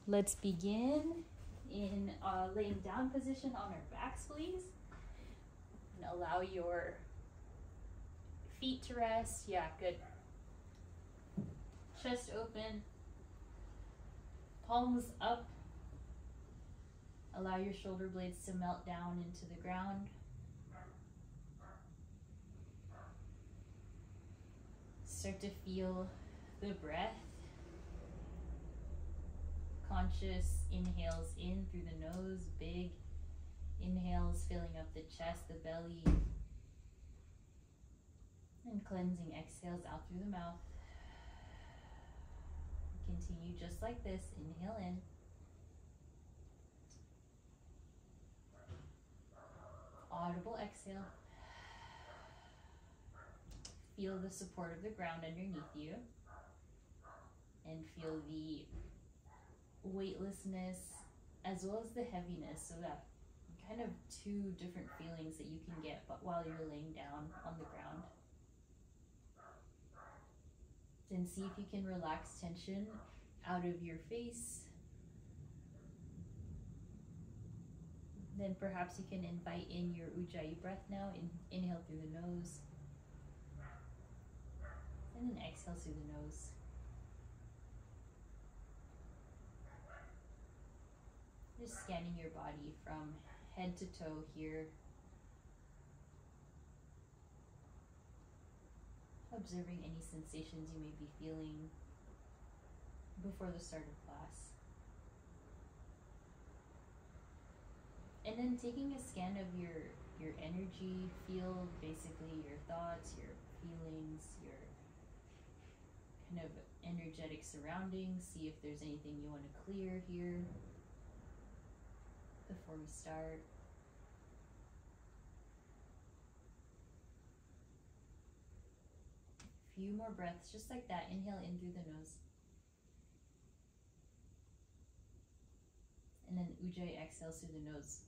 Let's begin in a laying down position on our backs, please. And allow your feet to rest. Yeah, good. Chest open, palms up. Allow your shoulder blades to melt down into the ground. Start to feel the breath. Conscious inhales in through the nose, big inhales filling up the chest, the belly, and cleansing exhales out through the mouth. Continue just like this. Inhale in. Audible exhale. Feel the support of the ground underneath you and feel the weightlessness as well as the heaviness, so that kind of two different feelings that you can get but while you're laying down on the ground. Then see if you can relax tension out of your face. Then perhaps you can invite in your Ujjayi breath now. Inhale through the nose. And then exhale through the nose. Just scanning your body from head to toe here. Observing any sensations you may be feeling before the start of class. And then taking a scan of your energy field, basically your thoughts, your feelings, your kind of energetic surroundings. See if there's anything you want to clear here before we start. Few more breaths, just like that. Inhale in through the nose. And then Ujjayi exhales through the nose.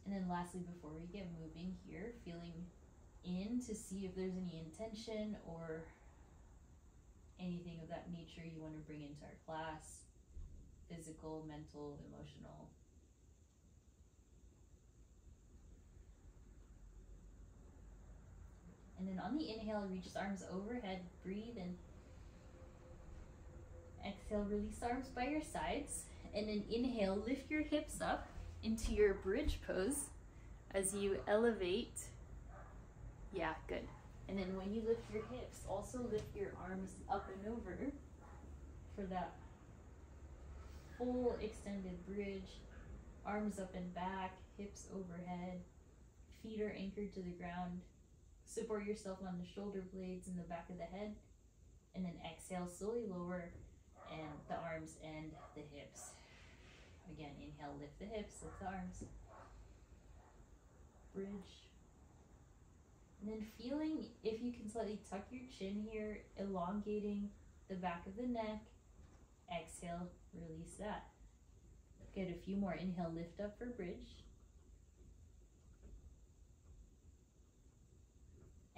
And then lastly, before we get moving here, feeling in to see if there's any intention or anything of that nature you want to bring into our class. Physical, mental, emotional. And then on the inhale, reach the arms overhead, breathe in. Exhale, release the arms by your sides. And then inhale, lift your hips up into your bridge pose as you elevate. Yeah, good. And then when you lift your hips, also lift your arms up and over for that full extended bridge. Arms up and back, hips overhead, feet are anchored to the ground. Support yourself on the shoulder blades in the back of the head. And then exhale, slowly lower and the arms and the hips. Again, inhale, lift the hips, lift the arms. Bridge. And then feeling if you can slightly tuck your chin here, elongating the back of the neck. Exhale, release that. Good, a few more. Inhale, lift up for bridge.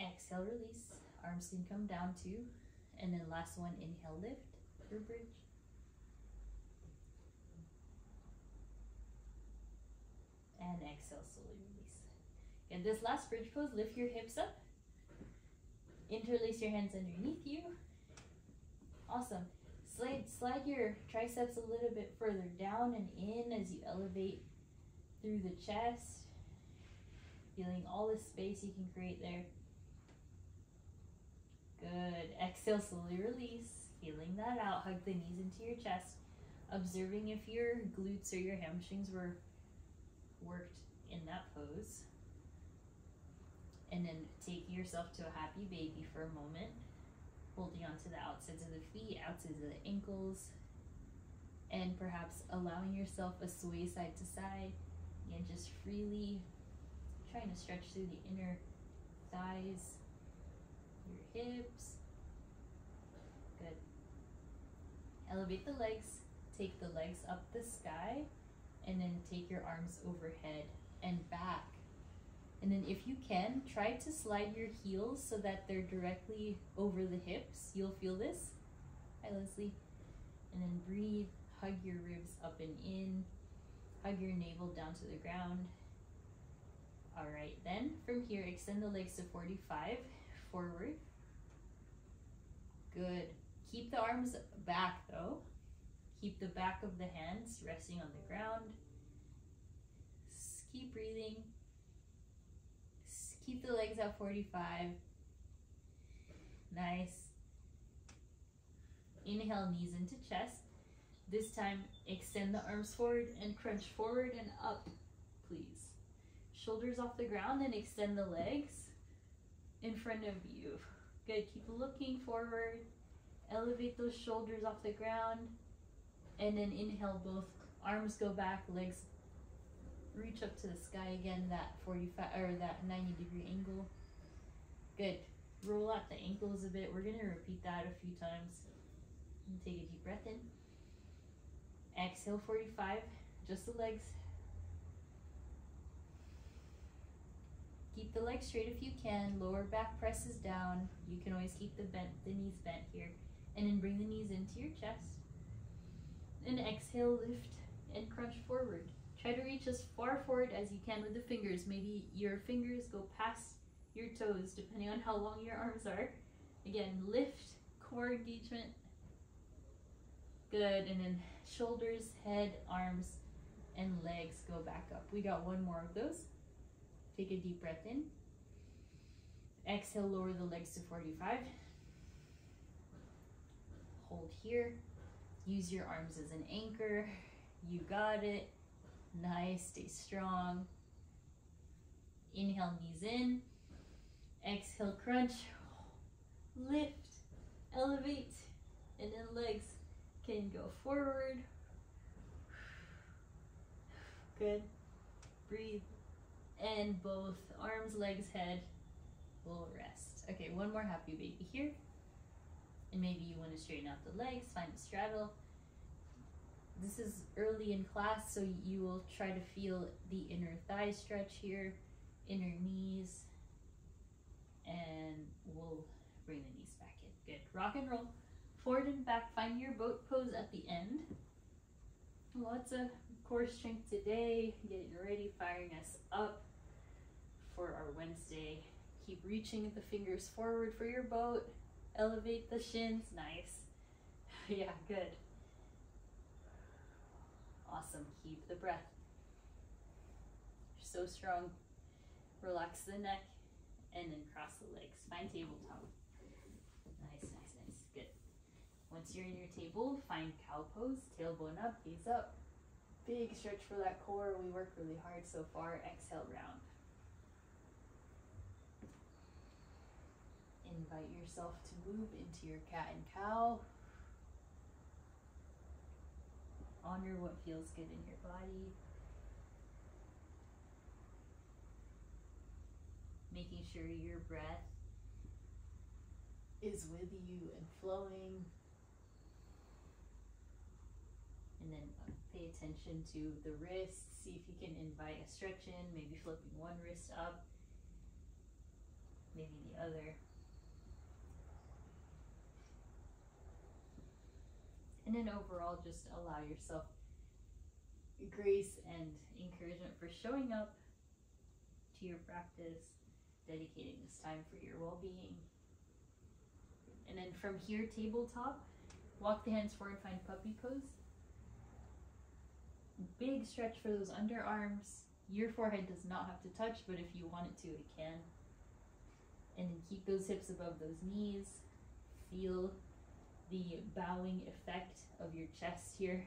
Exhale, release. Arms can come down too. And then last one, inhale, lift for bridge. And exhale, slowly release. In this last bridge pose, lift your hips up. Interlace your hands underneath you. Awesome. Slide your triceps a little bit further down and in as you elevate through the chest. Feeling all the space you can create there. Good. Exhale, slowly release. Feeling that out. Hug the knees into your chest. Observing if your glutes or your hamstrings were worked in that pose. And then taking yourself to a happy baby for a moment. Holding onto the outsides of the feet, outsides of the ankles. And perhaps allowing yourself a sway side to side. Again, just freely trying to stretch through the inner thighs, your hips. Good. Elevate the legs. Take the legs up the sky. And then take your arms overhead and back. And then if you can, try to slide your heels so that they're directly over the hips. You'll feel this. Hi, Leslie. And then breathe, hug your ribs up and in, hug your navel down to the ground. All right, then from here, extend the legs to 45, forward. Good. Keep the arms back though. Keep the back of the hands resting on the ground. Keep breathing. Keep the legs at 45. Nice. Inhale, knees into chest. This time, extend the arms forward and crunch forward and up, please. Shoulders off the ground and extend the legs in front of you. Good, keep looking forward. Elevate those shoulders off the ground. And then inhale, both arms go back, legs reach up to the sky again, that 45 or that 90-degree angle. Good. Roll out the ankles a bit. We're gonna repeat that a few times. And take a deep breath in. Exhale, 45, just the legs. Keep the legs straight if you can. Lower back presses down. You can always keep the knees bent here. And then bring the knees into your chest. And exhale, lift and crunch forward. Try to reach as far forward as you can with the fingers. Maybe your fingers go past your toes, depending on how long your arms are. Again, lift, core engagement. Good, and then shoulders, head, arms, and legs go back up. We got one more of those. Take a deep breath in. Exhale, lower the legs to 45. Hold here. Use your arms as an anchor. You got it. Nice, stay strong. Inhale, knees in. Exhale, crunch. Lift, elevate, and then legs can go forward. Good. Breathe. And both arms, legs, head will rest. Okay, one more happy baby here. And maybe you want to straighten out the legs, find a straddle. This is early in class, so you will try to feel the inner thigh stretch here, inner knees, and we'll bring the knees back in. Good. Rock and roll. Forward and back. Find your boat pose at the end. Lots of core strength today. Getting ready, firing us up for our Wednesday. Keep reaching the fingers forward for your boat. Elevate the shins. Nice. Yeah, good. Awesome. Keep the breath. You're so strong. Relax the neck and then cross the legs. Find tabletop. Nice, nice, nice. Good. Once you're in your table, find cow pose. Tailbone up, gaze up. Big stretch for that core. We worked really hard so far. Exhale, round. Invite yourself to move into your cat and cow. Honor what feels good in your body. Making sure your breath is with you and flowing. And then pay attention to the wrists. See if you can invite a stretch in, maybe flipping one wrist up, maybe the other. And then overall, just allow yourself grace and encouragement for showing up to your practice, dedicating this time for your well-being. And then from here, tabletop, walk the hands forward, find puppy pose. Big stretch for those underarms. Your forehead does not have to touch, but if you want it to, it can. And then keep those hips above those knees. Feel the bowing effect of your chest here.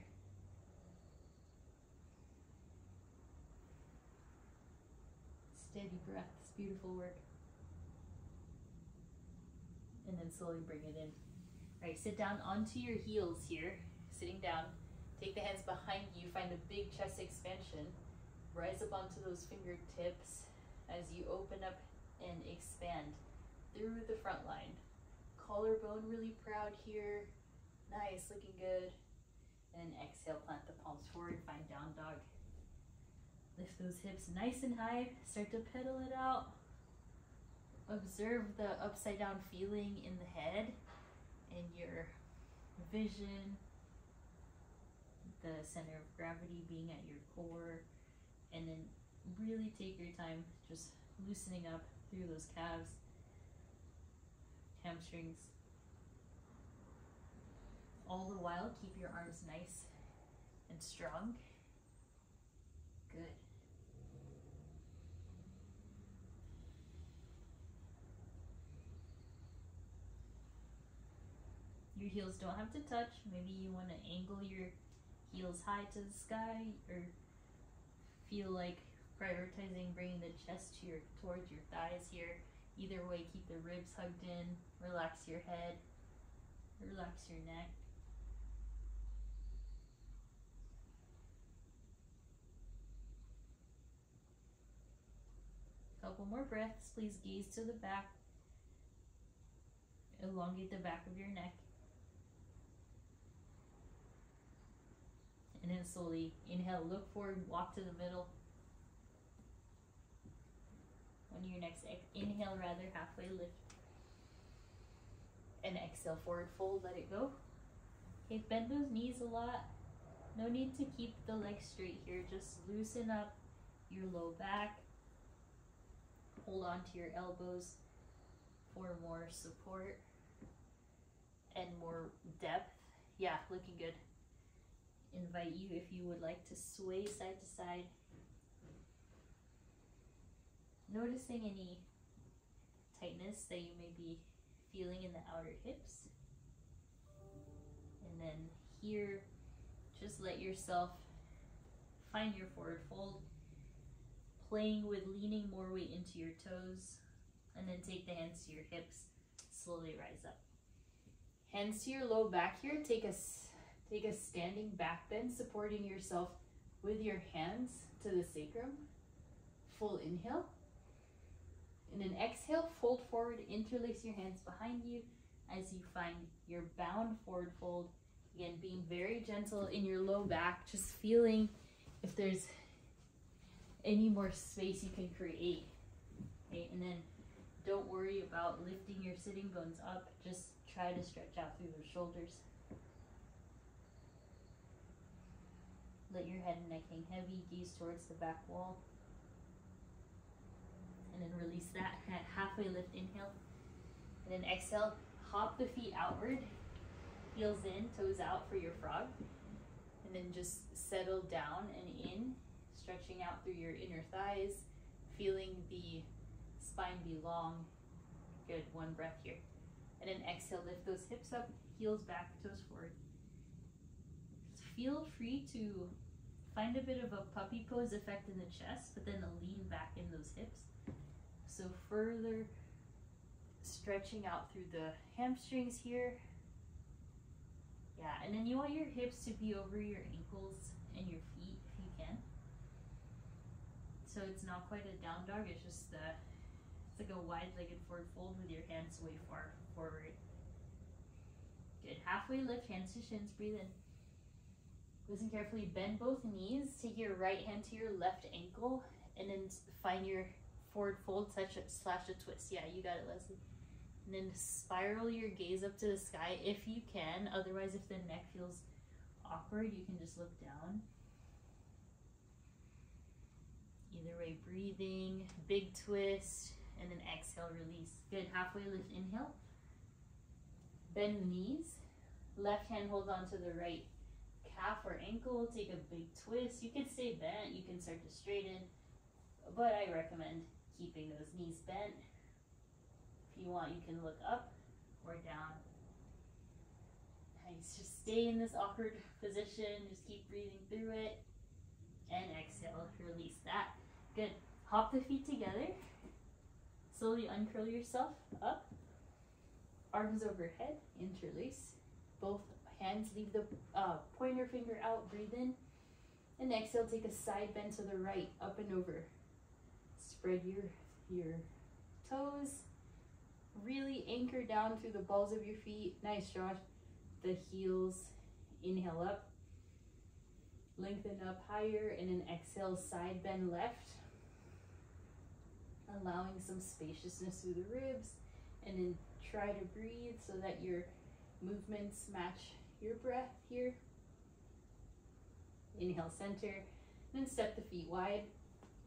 Steady breaths, beautiful work. And then slowly bring it in. All right, sit down onto your heels here, sitting down. Take the hands behind you, find a big chest expansion. Rise up onto those fingertips as you open up and expand through the front line. Collarbone really proud here. Nice, looking good. And exhale, plant the palms forward, find down dog. Lift those hips nice and high. Start to pedal it out. Observe the upside down feeling in the head and your vision, the center of gravity being at your core, and then really take your time just loosening up through those calves, hamstrings. All the while, keep your arms nice and strong. Good. Your heels don't have to touch. Maybe you want to angle your heels high to the sky, or feel like prioritizing bringing the chest to towards your thighs here. Either way, keep the ribs hugged in, relax your head, relax your neck. Couple more breaths. Please gaze to the back. Elongate the back of your neck. And then slowly inhale, look forward, walk to the middle. On your next inhale, halfway lift. And exhale, forward fold, let it go. Okay, bend those knees a lot. No need to keep the legs straight here. Just loosen up your low back. Hold on to your elbows for more support and more depth. Yeah, looking good. Invite you, if you would like, to sway side to side. Noticing any tightness that you may be feeling in the outer hips. And then here, just let yourself find your forward fold, playing with leaning more weight into your toes, and then take the hands to your hips, slowly rise up. Hands to your low back here, take a standing back bend, supporting yourself with your hands to the sacrum. Full inhale. And then exhale, fold forward, interlace your hands behind you as you find your bound forward fold. Again, being very gentle in your low back, just feeling if there's any more space you can create. Okay, and then don't worry about lifting your sitting bones up, just try to stretch out through the shoulders. Let your head and neck hang heavy, gaze towards the back wall. And then release that, halfway lift, inhale. And then exhale, hop the feet outward, heels in, toes out for your frog. And then just settle down and in, stretching out through your inner thighs, feeling the spine be long. Good, one breath here. And then exhale, lift those hips up, heels back, toes forward. Feel free to find a bit of a puppy pose effect in the chest, but then lean back in those hips. So further stretching out through the hamstrings here. Yeah, and then you want your hips to be over your ankles and your feet if you can. So it's not quite a down dog, it's just it's like a wide-legged forward fold with your hands way far forward. Good, halfway lift, hands to shins, breathe in. Listen carefully, bend both knees, take your right hand to your left ankle, and then find your forward fold, touch it, slash a twist. Yeah, you got it, Leslie. And then spiral your gaze up to the sky if you can. Otherwise, if the neck feels awkward, you can just look down. Either way, breathing, big twist, and then exhale, release. Good, halfway lift, inhale. Bend the knees. Left hand holds on to the right calf or ankle. Take a big twist. You can stay bent, you can start to straighten, but I recommend keeping those knees bent. If you want, you can look up or down. Nice, just stay in this awkward position, just keep breathing through it, and exhale, release that. Good, hop the feet together, slowly uncurl yourself up, arms overhead, interlace, both hands, leave the pointer finger out, breathe in, and exhale, take a side bend to the right, up and over. Spread your toes, really anchor down through the balls of your feet. Nice, Josh. The heels, inhale up. Lengthen up higher, and then exhale, side bend left. Allowing some spaciousness through the ribs, and then try to breathe so that your movements match your breath here. Inhale, center, then step the feet wide.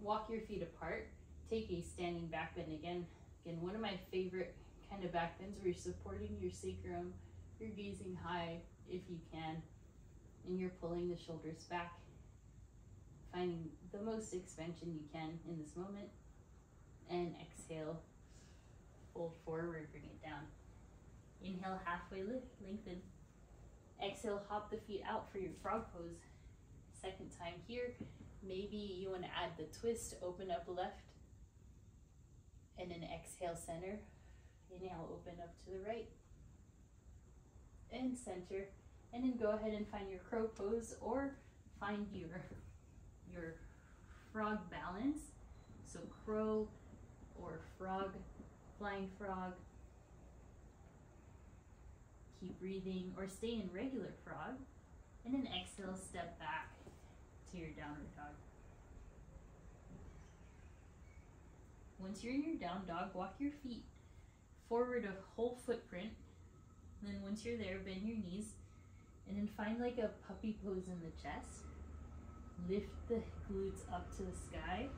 Walk your feet apart. Take a standing back bend again. Again, one of my favorite kind of back bends where you're supporting your sacrum, you're gazing high if you can, and you're pulling the shoulders back, finding the most expansion you can in this moment. And exhale, fold forward, bring it down. Inhale, halfway lift, lengthen. Exhale, hop the feet out for your frog pose. Second time here, maybe you want to add the twist, open up left, and then exhale, center. Inhale, open up to the right, and center. And then go ahead and find your crow pose, or find your frog balance. So crow or frog, flying frog. Keep breathing, or stay in regular frog, and then exhale, step back to your downward dog. Once you're in your down dog, walk your feet forward a whole footprint. And then once you're there, bend your knees, and then find like a puppy pose in the chest. Lift the glutes up to the sky.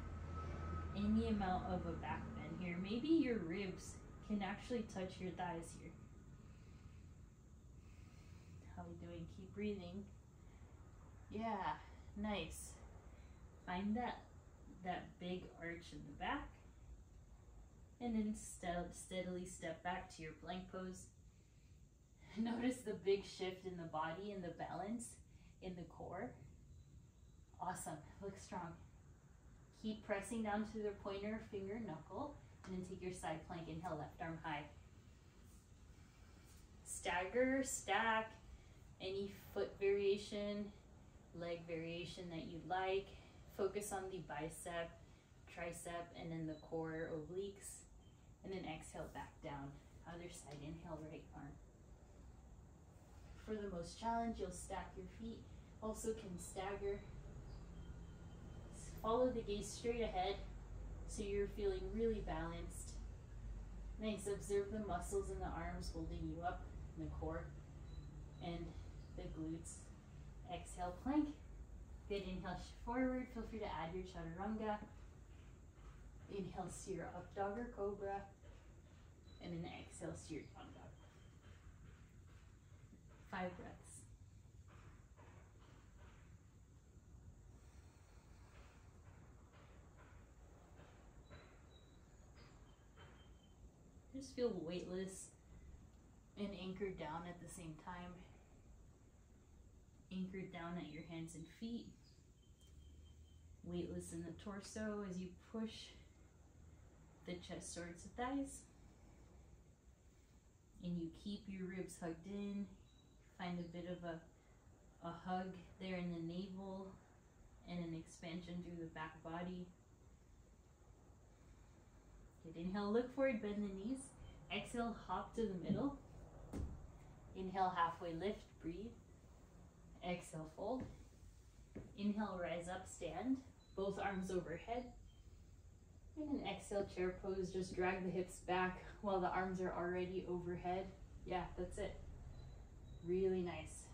Any amount of a back bend here. Maybe your ribs can actually touch your thighs here. How are we doing? Keep breathing. Yeah, nice. Find that big arch in the back, and then steadily step back to your plank pose. Notice the big shift in the body and the balance in the core. Awesome. Look strong. Keep pressing down to the pointer finger knuckle, and then take your side plank. Inhale, left arm high. Stagger, stack, any foot variation, leg variation that you'd like. Focus on the bicep, tricep, and then the core obliques. And then exhale, back down. Other side, inhale, right arm. For the most challenge, you'll stack your feet. Also can stagger. Follow the gaze straight ahead so you're feeling really balanced. Nice. Observe the muscles in the arms holding you up, in the core and the glutes. Exhale, plank. Good. Inhale, shift forward. Feel free to add your chaturanga. Inhale, steer up dog or cobra. And then exhale, steer down dog. 5 breaths. Just feel weightless and anchored down at the same time. Anchored down at your hands and feet. Weightless in the torso as you push the chest towards the thighs. And you keep your ribs hugged in. Find a bit of a hug there in the navel and an expansion through the back body. Good. Inhale, look forward, bend the knees. Exhale, hop to the middle. Inhale, halfway lift, breathe. Exhale, fold. Inhale, rise up, stand. Both arms overhead. And then exhale, chair pose. Just drag the hips back while the arms are already overhead. Yeah, that's it. Really nice.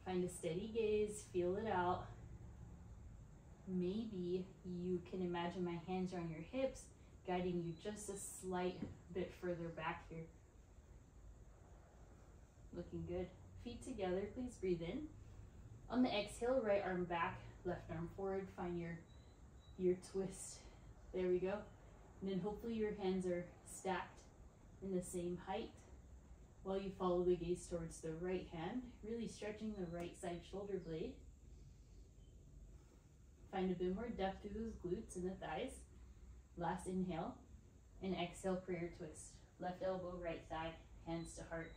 Find a steady gaze, feel it out. Maybe you can imagine my hands are on your hips, guiding you just a slight bit further back here. Looking good. Feet together, please breathe in. On the exhale, right arm back, left arm forward. Find your twist. There we go. And then hopefully your hands are stacked in the same height while you follow the gaze towards the right hand, really stretching the right side shoulder blade. Find a bit more depth through those glutes and the thighs. Last inhale, and exhale, prayer twist. Left elbow, right thigh, hands to heart.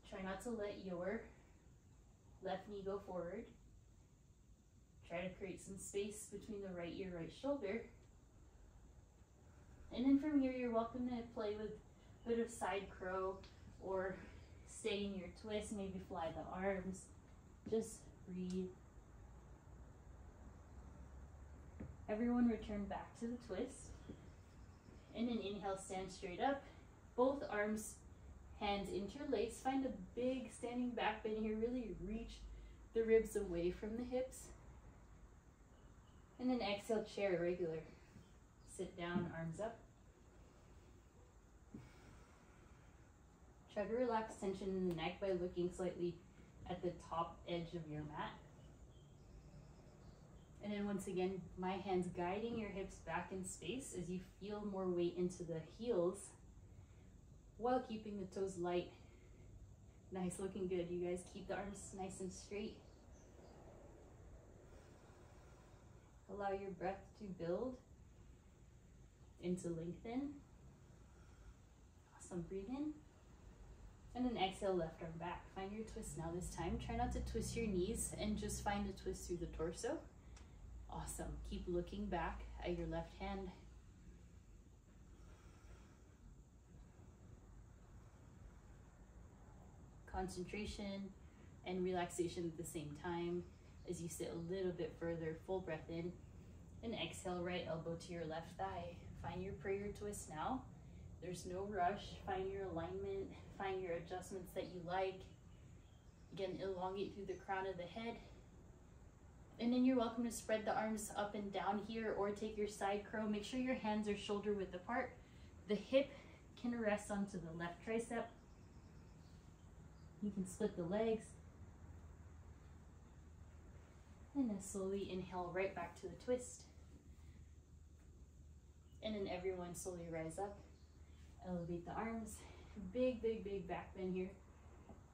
Try not to let your left knee go forward. Try to create some space between the right ear, right shoulder. And then from here, you're welcome to play with a bit of side crow or stay in your twist, maybe fly the arms. Just breathe. Everyone return back to the twist. And then inhale, stand straight up. Both arms, hands interlace. Find a big standing back bend here. Really reach the ribs away from the hips. And then exhale, chair, regular. Sit down, arms up. Try to relax tension in the neck by looking slightly at the top edge of your mat. And then once again, my hands guiding your hips back in space as you feel more weight into the heels while keeping the toes light. Nice, looking good. You guys keep the arms nice and straight. Allow your breath to build and to lengthen. Awesome, breathe in. And then exhale, left arm back. Find your twist now this time. Try not to twist your knees and just find a twist through the torso. Awesome. Keep looking back at your left hand. Concentration and relaxation at the same time as you sit a little bit further. Full breath in and exhale, right elbow to your left thigh. Find your prayer twist now. There's no rush. Find your alignment. Find your adjustments that you like. Again, elongate through the crown of the head. And then you're welcome to spread the arms up and down here or take your side crow. Make sure your hands are shoulder width apart. The hip can rest onto the left tricep. You can split the legs. And then slowly inhale right back to the twist. And then everyone slowly rise up. Elevate the arms. Big, big, big back bend here.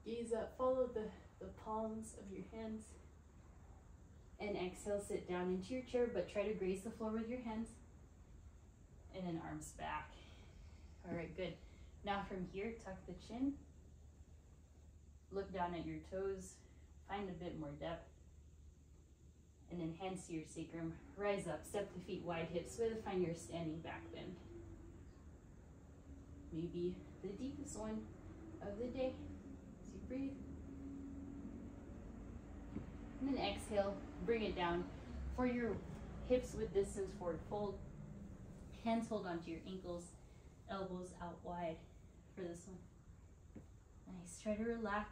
Gaze up, follow the palms of your hands. And exhale, sit down into your chair, but try to graze the floor with your hands. And then arms back. All right, good. Now from here, tuck the chin. Look down at your toes. Find a bit more depth. And then hands to your sacrum. Rise up, step the feet wide, hips width. Find your standing back bend. Maybe the deepest one of the day as you breathe. And then exhale, bring it down. For your hips with distance forward fold, hands hold onto your ankles, elbows out wide for this one. Nice, try to relax.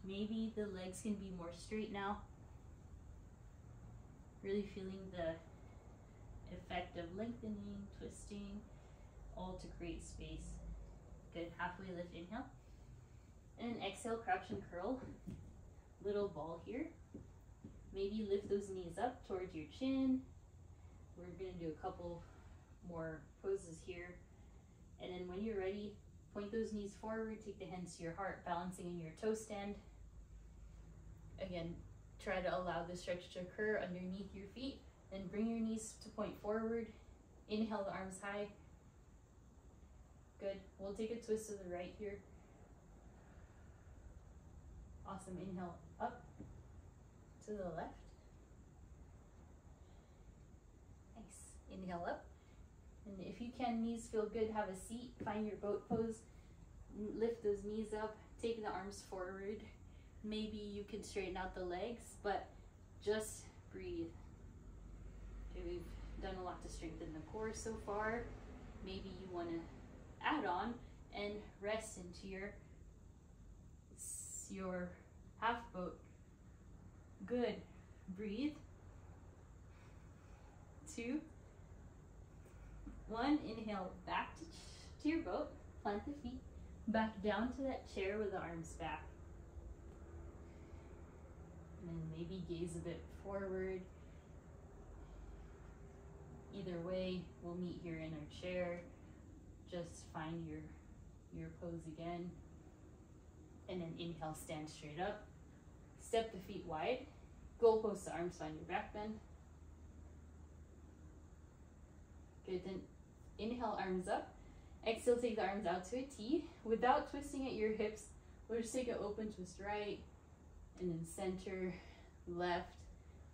Maybe the legs can be more straight now. Really feeling the effect of lengthening, twisting, all to create space. Good, halfway lift, inhale. And then exhale, crouch and curl. Little ball here. Maybe lift those knees up towards your chin. We're gonna do a couple more poses here. And then when you're ready, point those knees forward, take the hands to your heart, balancing in your toe stand. Again, try to allow the stretch to occur underneath your feet. Then bring your knees to point forward. Inhale, the arms high. Good. We'll take a twist to the right here. Awesome. Inhale up to the left. Nice. Inhale up. And if you can, knees feel good, have a seat. Find your boat pose. Lift those knees up. Take the arms forward. Maybe you can straighten out the legs, but just breathe. Okay, we've done a lot to strengthen the core so far. Maybe you want to add on and rest into your half boat. Good. Breathe. 2, 1. Inhale back to your boat. Plant the feet. Back down to that chair with the arms back. And then maybe gaze a bit forward. Either way, we'll meet here in our chair. Just find your pose again. And then inhale, stand straight up. Step the feet wide. Goalpost the arms, find your back bend. Good, then inhale, arms up. Exhale, take the arms out to a T. Without twisting at your hips, we'll just take an open twist right, and then center, left,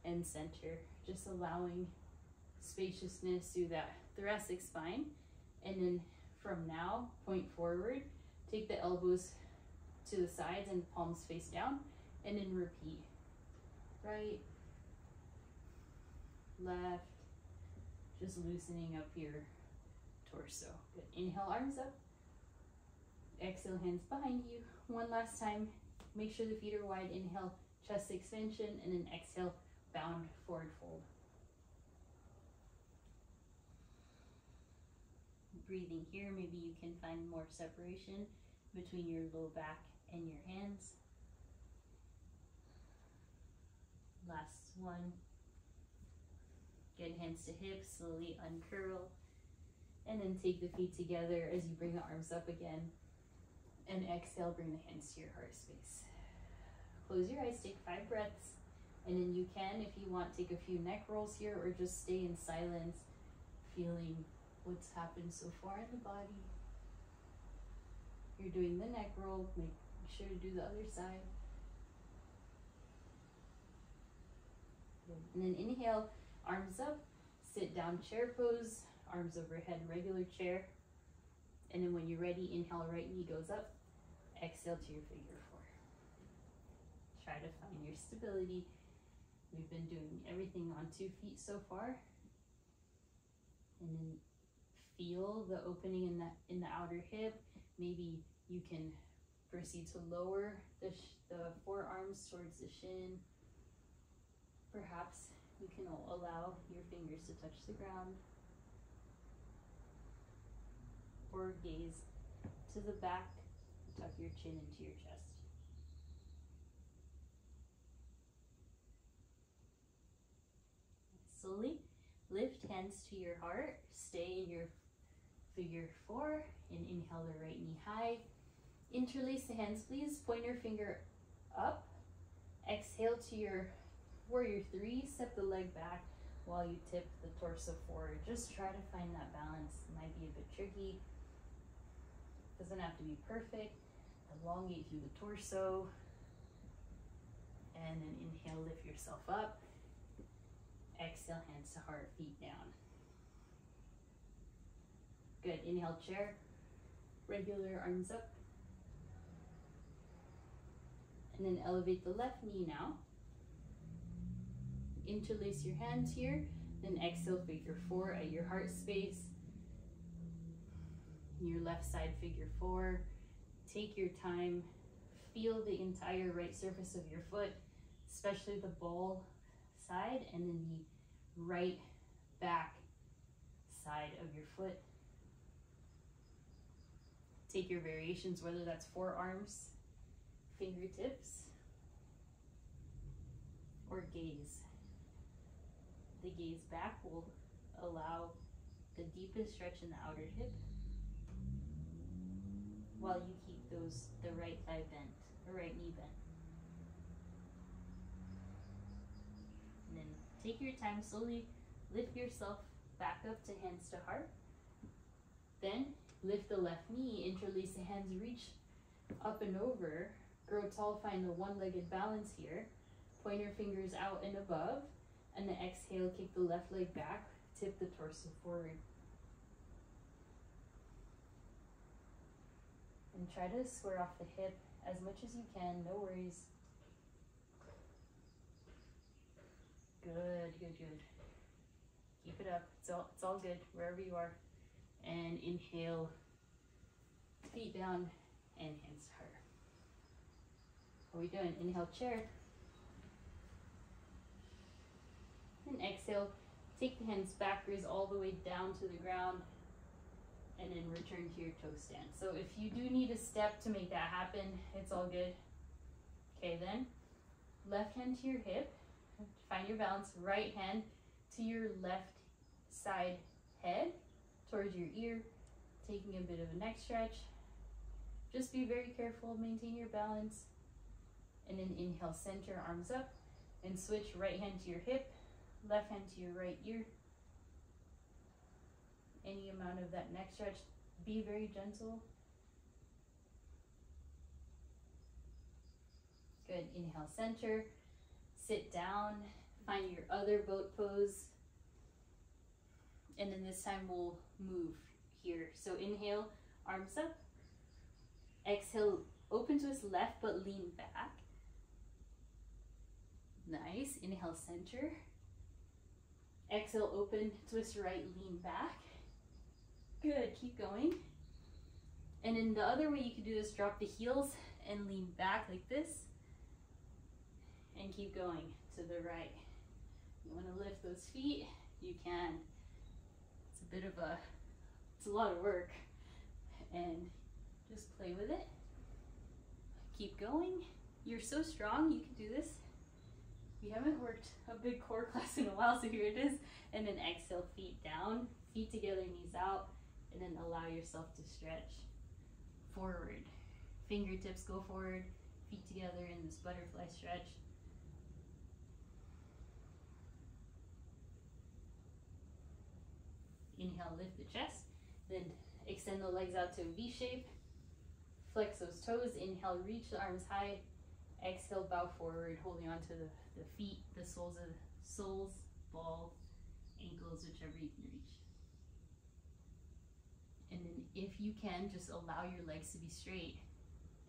and center. Just allowing spaciousness through that thoracic spine. And then from now, point forward. Take the elbows to the sides and palms face down. And then repeat. Right, left, just loosening up your torso. Good. Inhale, arms up. Exhale, hands behind you. One last time. Make sure the feet are wide. Inhale, chest extension, and then exhale, bound forward fold. Breathing here, maybe you can find more separation between your low back and your hands. Last one. Good, hands to hips, slowly uncurl. And then take the feet together as you bring the arms up again. And exhale, bring the hands to your heart space. Close your eyes, take 5 breaths. And then you can, if you want, take a few neck rolls here or just stay in silence, feeling what's happened so far in the body. You're doing the neck roll, make sure to do the other side. And then inhale, arms up, sit down chair pose, arms overhead, regular chair. And then when you're ready, inhale, right knee goes up, exhale to your figure 4. Try to find your stability. We've been doing everything on 2 feet so far. And then feel the opening in the outer hip. Maybe you can proceed to lower the forearms towards the shin. Perhaps you can allow your fingers to touch the ground. Or gaze to the back, tuck your chin into your chest. Slowly lift hands to your heart, stay in your figure 4, and inhale the right knee high. Interlace the hands, please. Pointer finger up. Exhale to your warrior 3. Step the leg back while you tip the torso forward. Just try to find that balance. It might be a bit tricky. Doesn't have to be perfect. Elongate through the torso. And then inhale, lift yourself up. Exhale, hands to heart, feet down. Good. Inhale, chair. Regular arms up. And then elevate the left knee now. Interlace your hands here. Then exhale, figure 4 at your heart space. Your left side, figure 4. Take your time. Feel the entire right surface of your foot, especially the ball side and then the right back side of your foot. Take your variations, whether that's forearms, fingertips, or gaze. The gaze back will allow the deepest stretch in the outer hip while you keep the right thigh bent, the right knee bent. And then take your time, slowly lift yourself back up to hands to heart. Then lift the left knee, interlace the hands, reach up and over, grow tall, find the one-legged balance here. Pointer fingers out and above, and then exhale, kick the left leg back, tip the torso forward. And try to square off the hip as much as you can, no worries. Good, good, good. Keep it up, it's all good, wherever you are. And inhale, feet down, and hands to heart. How are we doing? Inhale, chair. And exhale, take the hands backwards all the way down to the ground, and then return to your toe stand. So if you do need a step to make that happen, it's all good. Okay, then left hand to your hip, find your balance. Right hand to your left side head, towards your ear, taking a bit of a neck stretch. Just be very careful, maintain your balance. And then inhale, center, arms up, and switch right hand to your hip, left hand to your right ear. Any amount of that neck stretch, be very gentle. Good, inhale, center, sit down, find your other boat pose. And then this time we'll move here. So inhale, arms up. Exhale, open twist left, but lean back. Nice. Inhale, center. Exhale, open, twist right, lean back. Good, keep going. And in the other way you can do this, drop the heels and lean back like this. And keep going to the right. You want to lift those feet, you can. It's a lot of work. And just play with it. Keep going. You're so strong, you can do this. You haven't worked a big core class in a while, so here it is. And then exhale, feet down, feet together, knees out, and then allow yourself to stretch forward. Fingertips go forward, feet together in this butterfly stretch. Inhale, lift the chest, then extend the legs out to a V shape. Flex those toes. Inhale, reach the arms high. Exhale, bow forward, holding on to the feet, the soles, balls, ankles, whichever you can reach. And then if you can, just allow your legs to be straight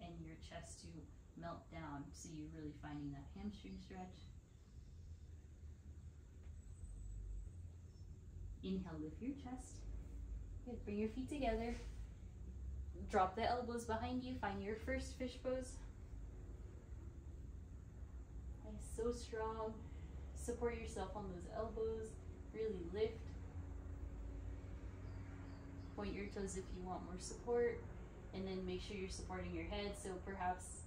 and your chest to melt down, so you're really finding that hamstring stretch. Inhale, lift your chest. Good. Bring your feet together. Drop the elbows behind you. Find your first fish pose. Nice, so strong. Support yourself on those elbows. Really lift. Point your toes if you want more support. And then make sure you're supporting your head. So perhaps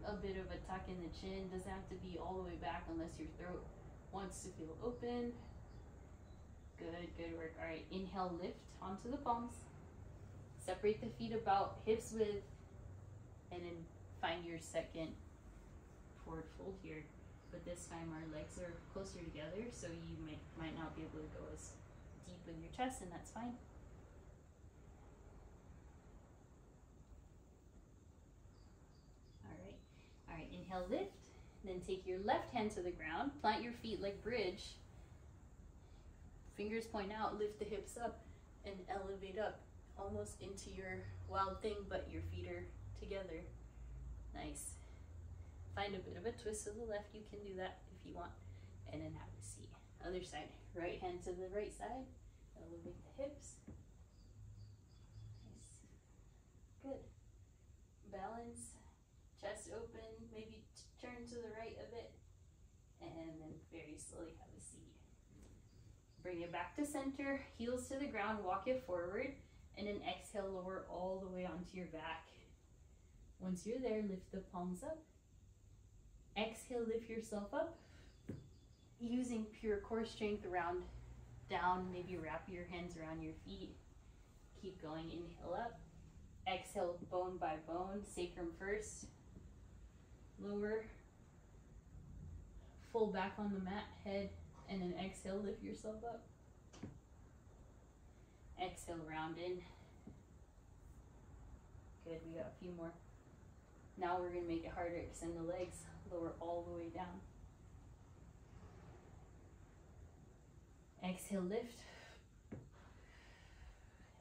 a bit of a tuck in the chin. Doesn't have to be all the way back unless your throat wants to feel open. Good, good work. All right, inhale, lift onto the palms. Separate the feet about hips width, and then find your second forward fold here. But this time our legs are closer together, so you might not be able to go as deep in your chest, and that's fine. All right, inhale, lift. Then take your left hand to the ground, plant your feet like bridge. Fingers point out, lift the hips up, and elevate up almost into your wild thing, but your feet are together. Nice. Find a bit of a twist to the left. You can do that if you want. And then have a seat. Other side. Right hand to the right side. Elevate the hips. Nice. Good. Balance. Chest open. Maybe turn to the right a bit. And then very slowly have a seat. Bring it back to center. Heels to the ground. Walk it forward. And then exhale, lower all the way onto your back. Once you're there, lift the palms up. Exhale, lift yourself up. Using pure core strength, round down. Maybe wrap your hands around your feet. Keep going, inhale up. Exhale, bone by bone, sacrum first. Lower. Full back on the mat, head. And then exhale, lift yourself up. Exhale, round in. Good, we got a few more. Now we're gonna make it harder. Extend the legs, lower all the way down. Exhale, lift.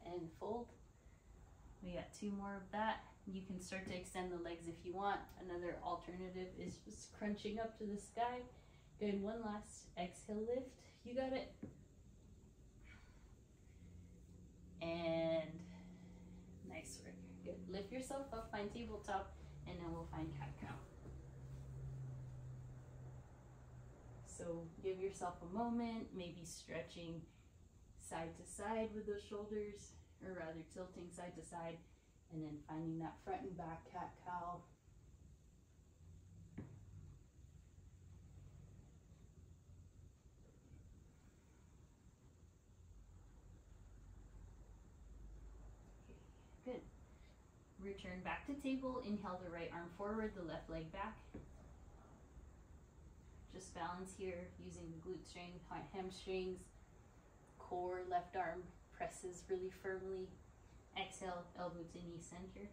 And fold. We got two more of that. You can start to extend the legs if you want. Another alternative is just crunching up to the sky. Good, one last. Exhale, lift. You got it. And nice work. Good. Lift yourself up, find tabletop, and then we'll find cat-cow. So give yourself a moment, maybe stretching side to side with those shoulders, or rather tilting side to side, and then finding that front and back cat-cow. Good. Return back to table. Inhale the right arm forward, the left leg back. Just balance here using the glute strength, hamstrings, core, left arm presses really firmly. Exhale, elbow to knee center.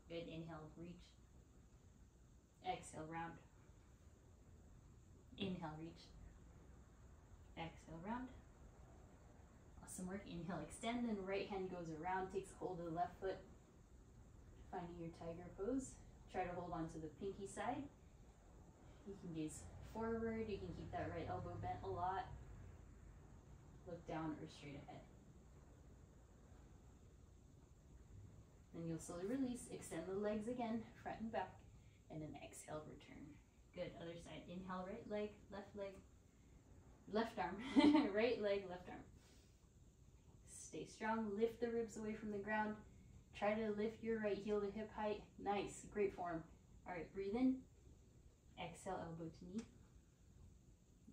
Good, inhale, reach. Exhale, round. Inhale, reach. Exhale, round. Awesome work. Inhale, extend, then right hand goes around, takes hold of the left foot. Finding your tiger pose. Try to hold on to the pinky side. You can gaze forward, you can keep that right elbow bent a lot. Look down or straight ahead. Then you'll slowly release, extend the legs again, front and back, and then exhale, return. Good, other side. Inhale, right leg, left arm, right leg, left arm. Stay strong, lift the ribs away from the ground. Try to lift your right heel to hip height. Nice, great form. All right, breathe in. Exhale, elbow to knee.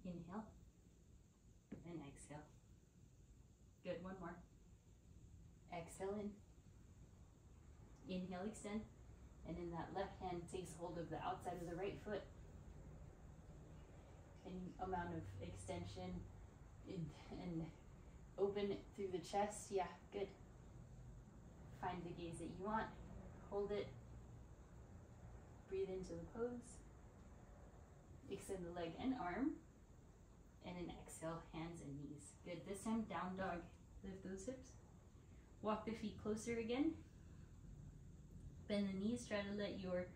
Inhale, and exhale. Good, one more. Exhale in. Inhale, extend. And then that left hand takes hold of the outside of the right foot. Any amount of extension and open through the chest. Yeah, good. Find the gaze that you want. Hold it. Breathe into the pose. Extend the leg and arm. And then exhale, hands and knees. Good. This time, down dog. Lift those hips. Walk the feet closer again. Bend the knees. Try to let your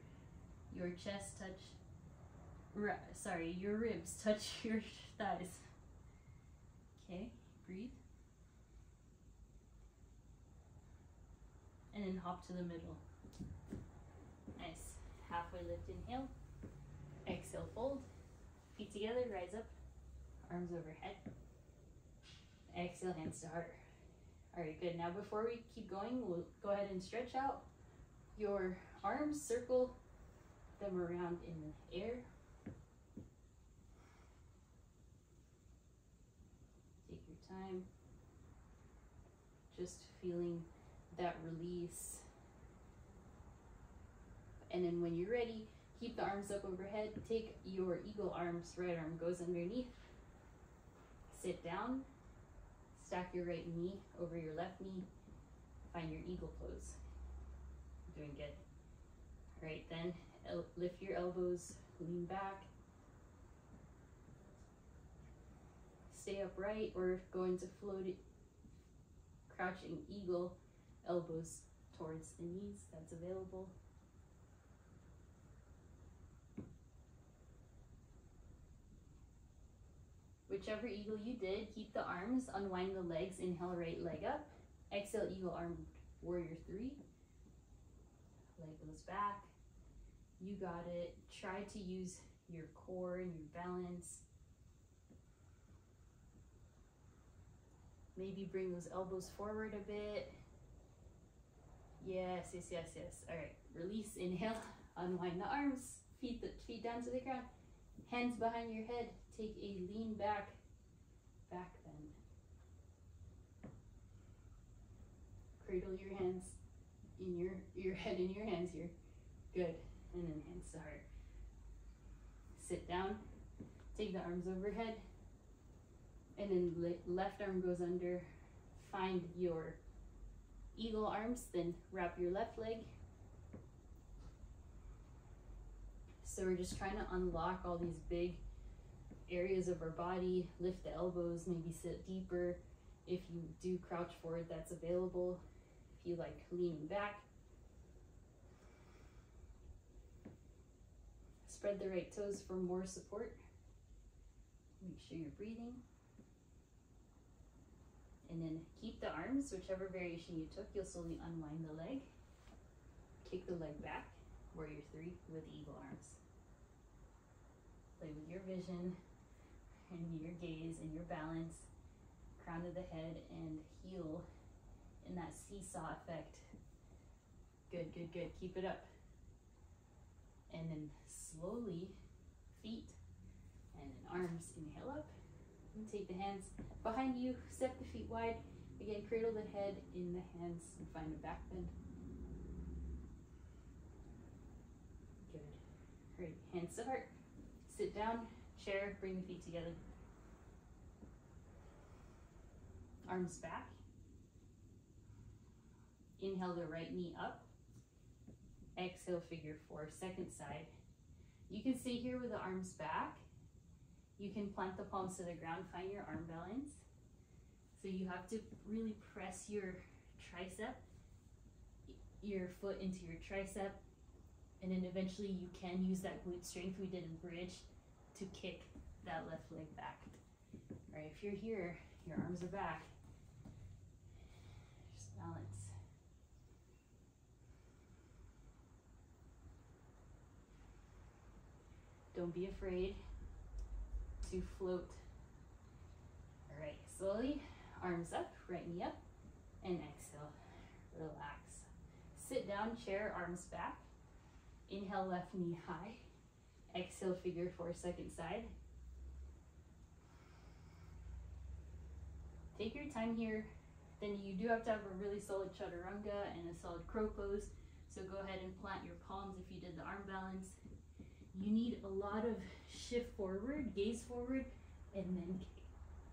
chest touch, your ribs touch your thighs. Okay, breathe. And then hop to the middle. Nice. Halfway lift, inhale. Exhale, fold. Feet together, rise up. Arms overhead. Exhale, hands to heart. All right, good. Now before we keep going, we'll go ahead and stretch out your arms, circle them around in the air. Take your time. Just feeling that release. And then when you're ready, keep the arms up overhead. Take your eagle arms, right arm goes underneath. Sit down. Stack your right knee over your left knee. Find your eagle pose. Doing good. All right, then lift your elbows, lean back. Stay upright or go into floated, crouching eagle, elbows towards the knees. That's available. Whichever eagle you did, keep the arms, unwind the legs, inhale, right leg up. Exhale, eagle arm, warrior three. Leg goes back. You got it. Try to use your core and your balance. Maybe bring those elbows forward a bit. Yes, yes, yes, yes. All right, release, inhale, unwind the arms, feet down to the ground. Hands behind your head. Take a lean back bend. Cradle your hands in your head in your hands here. Good. And then hands to heart. Sit down. Take the arms overhead. And then left arm goes under. Find your eagle arms. Then wrap your left leg. So we're just trying to unlock all these big areas of our body. Lift the elbows. Maybe sit deeper. If you do crouch forward, that's available. If you like leaning back. Spread the right toes for more support. Make sure you're breathing. And then keep the arms, whichever variation you took, you'll slowly unwind the leg. Kick the leg back, warrior three with eagle arms. Play with your vision and your gaze and your balance. Crown of the head and heel in that seesaw effect. Good, good, good. Keep it up. And then slowly, feet and then arms. Inhale up. And take the hands behind you. Step the feet wide. Again, cradle the head in the hands and find a back bend. Good. All right, hands to heart. Sit down, chair, bring the feet together. Arms back. Inhale the right knee up. Exhale, figure four, second side. You can stay here with the arms back. You can plant the palms to the ground, find your arm balance. So you have to really press your tricep, your foot into your tricep. And then eventually you can use that glute strength we did in bridge to kick that left leg back. All right, if you're here, your arms are back. Just balance. Don't be afraid to float. All right, slowly, arms up, right knee up, and exhale, relax. Sit down, chair, arms back. Inhale, left knee high. Exhale, figure 4, second side. Take your time here. Then you do have to have a really solid chaturanga and a solid crow pose. So go ahead and plant your palms if you did the arm balance. You need a lot of shift forward, gaze forward, and then kick.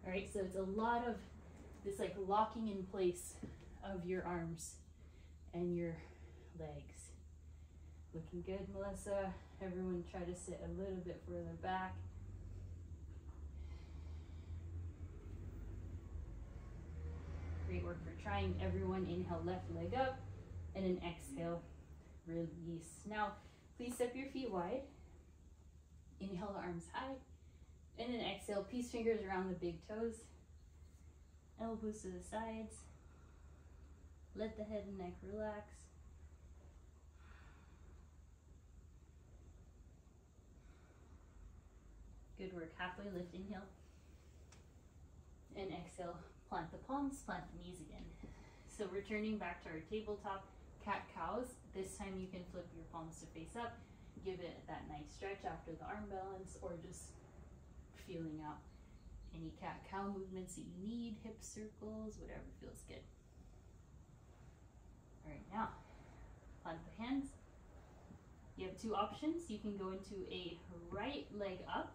All right, so it's a lot of this like locking in place of your arms and your legs. Looking good, Melissa. Everyone try to sit a little bit further back. Great work for trying. Everyone inhale, left leg up, and then exhale, release. Now, please step your feet wide. Inhale, the arms high, and then exhale, peace fingers around the big toes. Elbows to the sides. Let the head and neck relax. Good work. Halfway lift, inhale. And exhale, plant the palms, plant the knees again. So returning back to our tabletop cat-cows. This time you can flip your palms to face up. Give it that nice stretch after the arm balance, or just feeling out any cat-cow movements that you need, hip circles, whatever feels good. All right, now plant the hands. You have 2 options. You can go into a right leg up,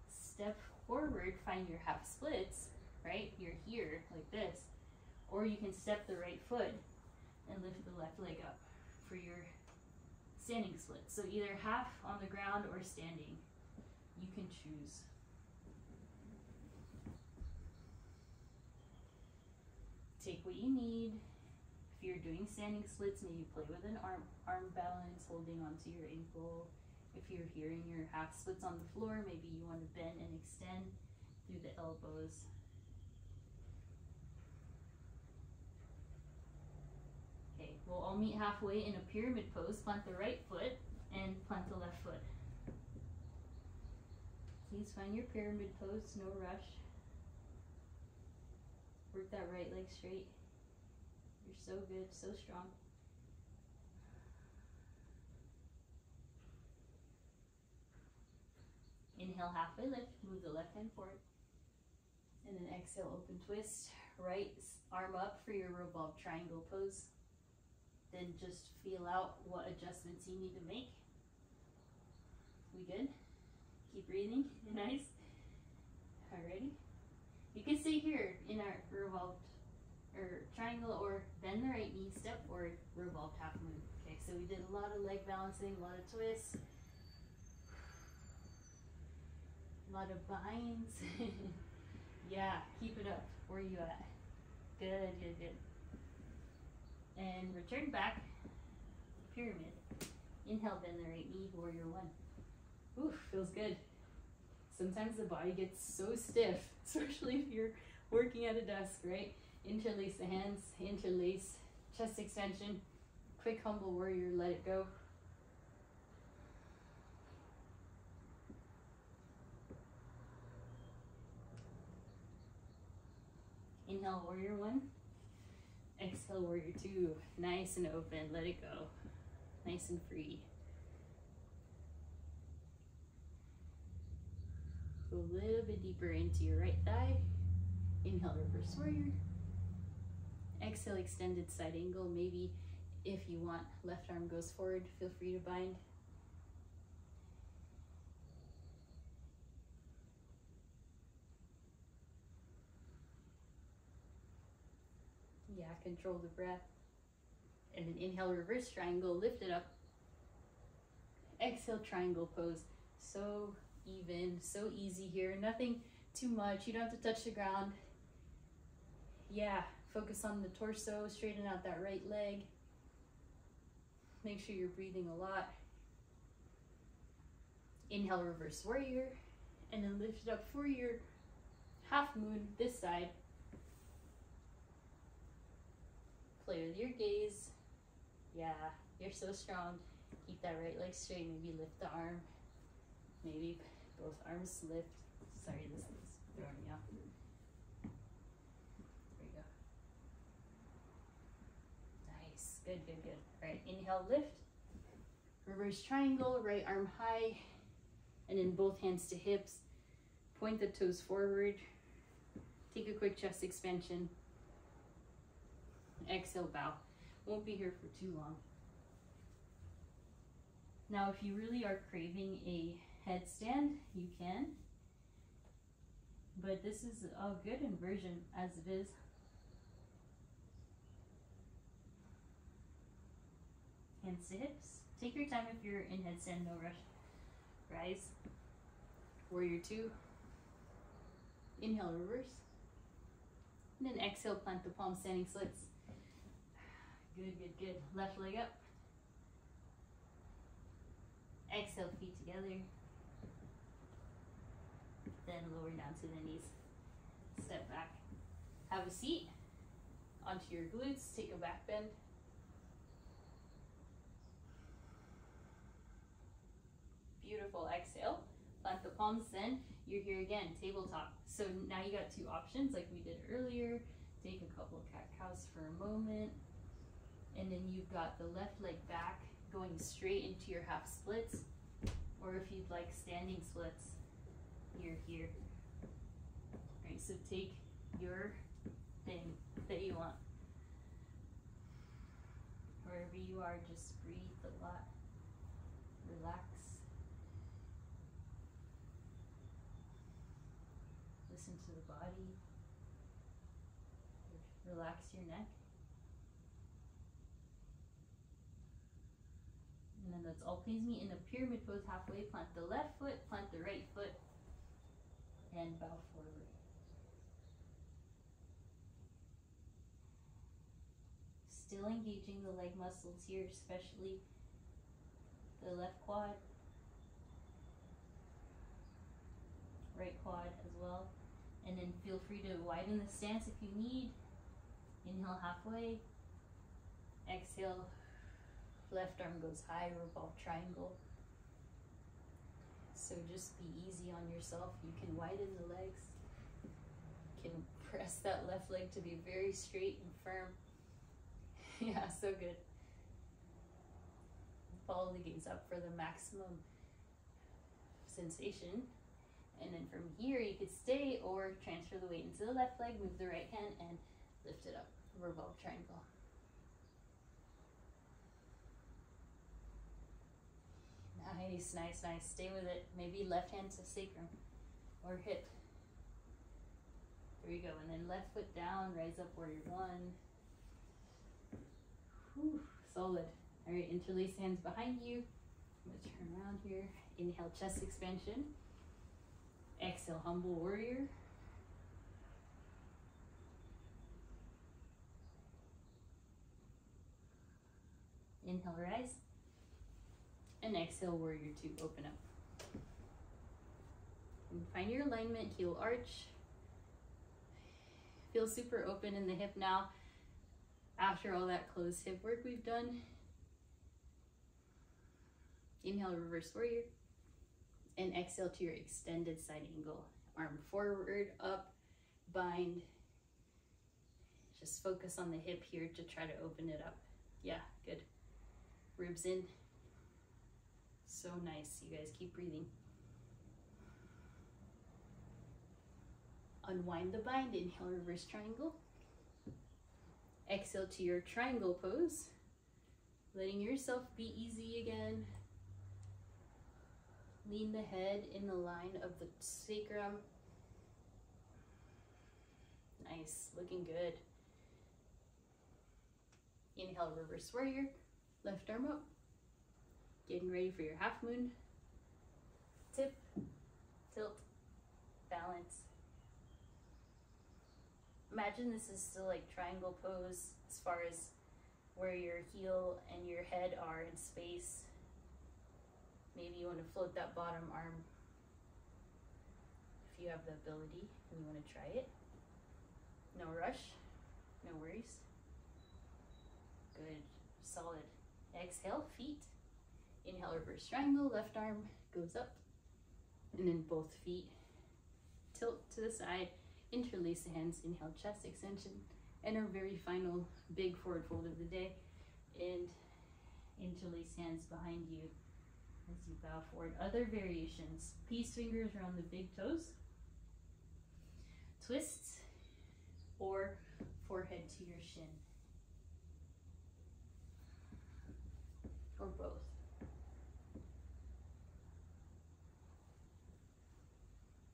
step forward, find your half splits, right? You're here like this. Or you can step the right foot and lift the left leg up for your standing split. So either half on the ground or standing. You can choose. Take what you need. If you're doing standing splits, maybe play with an arm balance, holding onto your ankle. If you're hearing your half splits on the floor, maybe you want to bend and extend through the elbows. Okay, we'll all meet halfway in a pyramid pose. Plant the right foot and plant the left foot. Please find your pyramid pose, no rush. Work that right leg straight. You're so good, so strong. Inhale, halfway lift, move the left hand forward. And then exhale, open twist. Right arm up for your revolved triangle pose. Then just feel out what adjustments you need to make. We good? Keep breathing, nice. Alrighty. You can stay here in our revolved or triangle, or bend the right knee, step forward, revolved half moon. Okay, so we did a lot of leg balancing, a lot of twists, a lot of binds. Yeah, keep it up. Where are you at? Good, good, good. And return back, pyramid. Inhale, bend the right knee, warrior 1. Ooh, feels good. Sometimes the body gets so stiff, especially if you're working at a desk, right? Interlace the hands, interlace, chest extension, quick humble warrior, let it go. Inhale, warrior 1. Exhale, warrior 2. Nice and open, let it go. Nice and free. Go a little bit deeper into your right thigh. Inhale, reverse warrior. Exhale, extended side angle. Maybe if you want, left arm goes forward, feel free to bind. Yeah, control the breath. And then inhale, reverse triangle, lift it up. Exhale, triangle pose. So even, so easy here. Nothing too much. You don't have to touch the ground. Yeah, focus on the torso, straighten out that right leg. Make sure you're breathing a lot. Inhale, reverse warrior, and then lift it up for your half moon this side. Play with your gaze. Yeah, you're so strong. Keep that right leg straight. Maybe lift the arm. Maybe both arms lift. Sorry, this is throwing me off. There we go. Nice. Good, good, good. All right, inhale, lift. Reverse triangle, right arm high, and then both hands to hips. Point the toes forward. Take a quick chest expansion. Exhale, bow. Won't be here for too long. Now, if you really are craving a headstand, you can. But this is a good inversion as it is. Hands to hips. Take your time if you're in headstand, no rush. Rise. Warrior 2. Inhale, reverse. And then exhale, plant the palm, standing splits. Good, good, good. Left leg up. Exhale, feet together. Then lower down to the knees. Step back. Have a seat. Onto your glutes. Take a back bend. Beautiful. Exhale. Plant the palms, then you're here again, tabletop. So now you got two options like we did earlier. Take a couple of cat-cows for a moment. And then you've got the left leg back going straight into your half splits. Or if you'd like standing splits, you're here. All right, so take your thing that you want. Wherever you are, just breathe a lot. Relax. Listen to the body. Relax your neck. And then let's all please meet in a pyramid pose halfway. Plant the left foot, plant the right foot, and bow forward. Still engaging the leg muscles here, especially the left quad, right quad as well. And then feel free to widen the stance if you need. Inhale halfway. Exhale, left arm goes high, revolve triangle. So just be easy on yourself. You can widen the legs. You can press that left leg to be very straight and firm. Yeah, so good. Follow the gaze up for the maximum sensation. And then from here, you could stay or transfer the weight into the left leg, move the right hand, and lift it up. Revolve triangle. Nice, nice, nice. Stay with it. Maybe left hand to sacrum or hip. There we go. And then left foot down, rise up, warrior 1. Whew, solid. All right, interlace hands behind you. I'm going to turn around here. Inhale, chest expansion. Exhale, humble warrior. Inhale, rise. And exhale, warrior 2, open up. And find your alignment, heel arch. Feel super open in the hip now. After all that closed hip work we've done. Inhale, reverse warrior. And exhale to your extended side angle. Arm forward, up, bind. Just focus on the hip here to try to open it up. Yeah, good. Ribs in. So nice. You guys keep breathing. Unwind the bind. Inhale, reverse triangle. Exhale to your triangle pose. Letting yourself be easy again. Lean the head in the line of the sacrum. Nice, looking good. Inhale, reverse warrior. Left arm up. Getting ready for your half moon. Tip, tilt, balance. Imagine this is still like triangle pose as far as where your heel and your head are in space. Maybe you want to float that bottom arm if you have the ability and you want to try it. No rush, no worries. Good, solid. Exhale, feet. Inhale, reverse triangle, left arm goes up. And then both feet tilt to the side, interlace the hands, inhale, chest extension. And our very final big forward fold of the day. And interlace hands behind you as you bow forward. Other variations. Peace fingers around the big toes. Twists or forehead to your shin. Or both.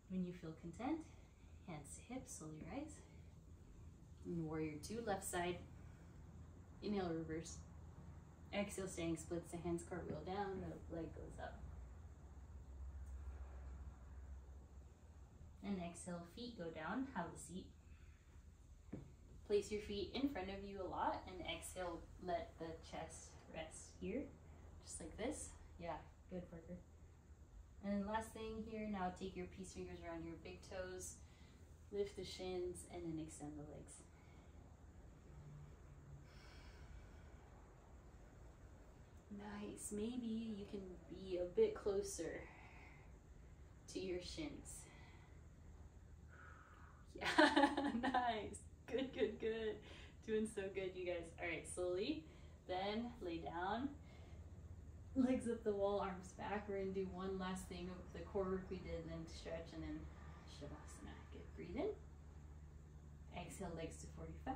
When you feel content, hands to hips, slowly rise. And warrior two, left side. Inhale, reverse. Exhale, standing splits, the hands cartwheel down, the leg goes up. And exhale, feet go down, have a seat. Place your feet in front of you a lot, and exhale, let the chest rest here, just like this. Yeah, good, Parker. And then last thing here, now take your peace fingers around your big toes, lift the shins, and then extend the legs. Nice. Maybe you can be a bit closer to your shins. Yeah, nice. Good, good, good. Doing so good, you guys. All right, slowly. Then lay down. Legs up the wall, arms back. We're gonna do one last thing of the core work we did, then stretch, and then Shavasana. Good, breathe in. Exhale, legs to 45.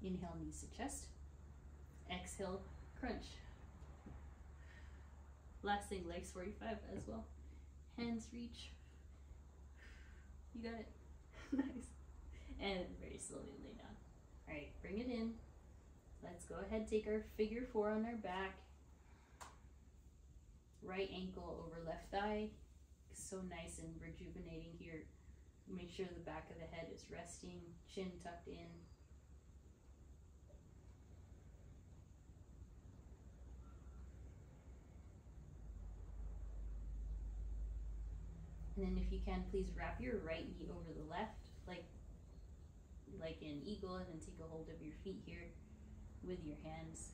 Inhale, knees to chest. Exhale, crunch. Last thing, legs 45 as well. Hands reach. You got it. Nice. And very slowly lay down. All right, bring it in. Let's go ahead, take our figure four on our back. Right ankle over left thigh. So nice and rejuvenating here. Make sure the back of the head is resting, chin tucked in. And then if you can, please wrap your right knee over the left, like an eagle, and then take a hold of your feet here with your hands.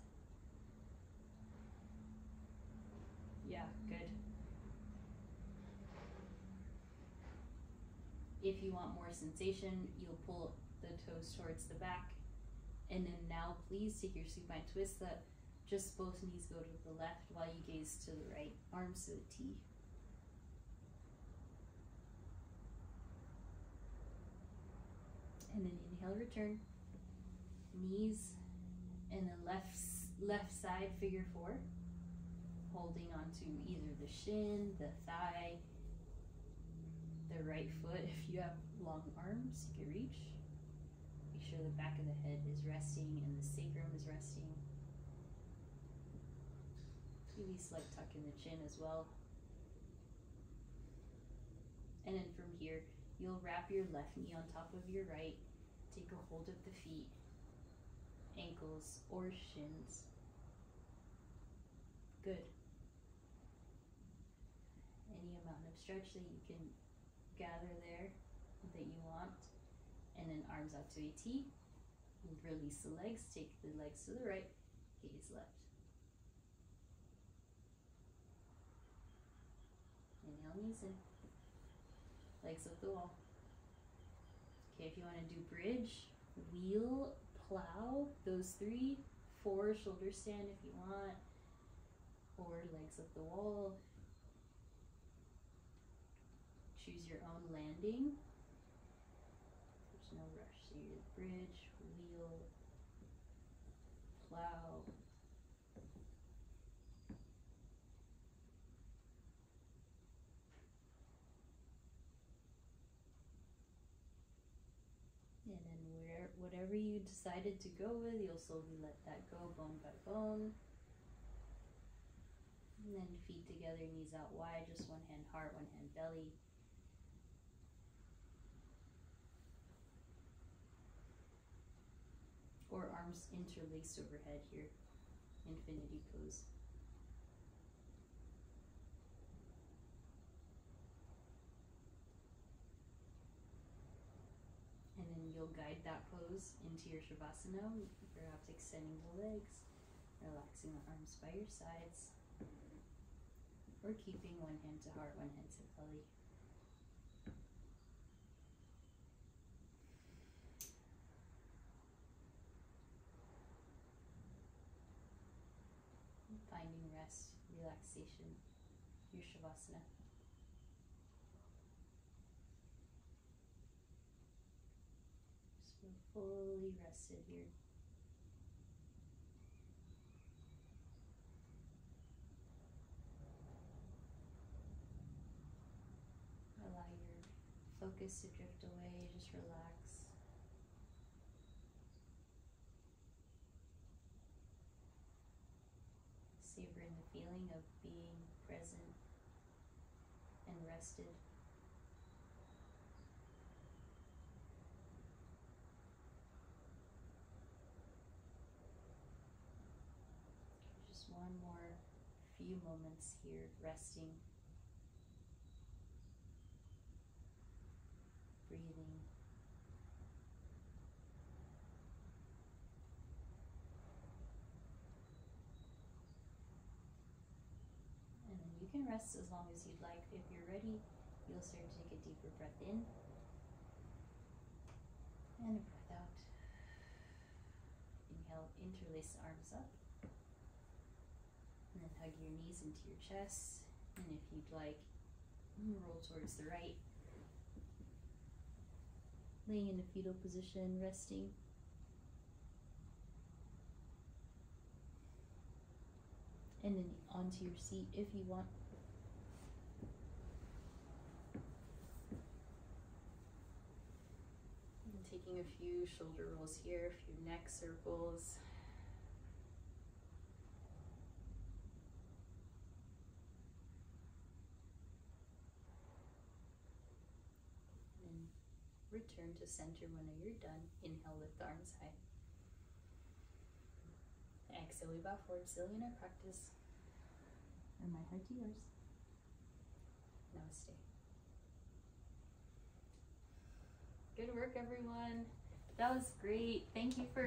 Yeah, good. If you want more sensation, you'll pull the toes towards the back. And then now please take your supine twist that just both knees go to the left while you gaze to the right, arms to the T. And then inhale, return, knees, and then left side figure four, holding onto either the shin, the thigh, the right foot. If you have long arms, you can reach. Make sure the back of the head is resting and the sacrum is resting. Maybe slight tuck in the chin as well. And then from here, you'll wrap your left knee on top of your right. Take a hold of the feet, ankles, or shins. Good. Any amount of stretch that you can gather there that you want. And then arms out to a T. Release the legs. Take the legs to the right. Gaze left. Inhale, knees in. Legs up the wall. Okay, if you want to do bridge, wheel, plow, those 3, 4, shoulder stand if you want, or legs up the wall. Choose your own landing. There's no rush. So you do bridge, wheel, plow. And then whatever you decided to go with, you'll slowly let that go, bone by bone. And then feet together, knees out wide, just one hand heart, one hand belly. arms interlaced overhead here, infinity pose. And then you'll guide that pose into your Shavasana, perhaps extending the legs, relaxing the arms by your sides, or keeping one hand to heart, one hand to belly. And finding rest, relaxation, your Shavasana. Just feel fully rested here. Allow your focus to drift away, just relax. Savor in the feeling of being present and rested. Just one more few moments here, resting, breathing. And then you can rest as long as you'd like. If you're ready, you'll start to take a deeper breath in and a breath out. Inhale, interlace the arms up. And then hug your knees into your chest. And if you'd like, roll towards the right. Laying in a fetal position, resting. And then onto your seat if you want. And taking a few shoulder rolls here, a few neck circles. And return to center when you're done. Inhale, lift the arms high. Exhale, we bow forward, still in our practice. And my heart to yours. Namaste. Good work, everyone. That was great. Thank you for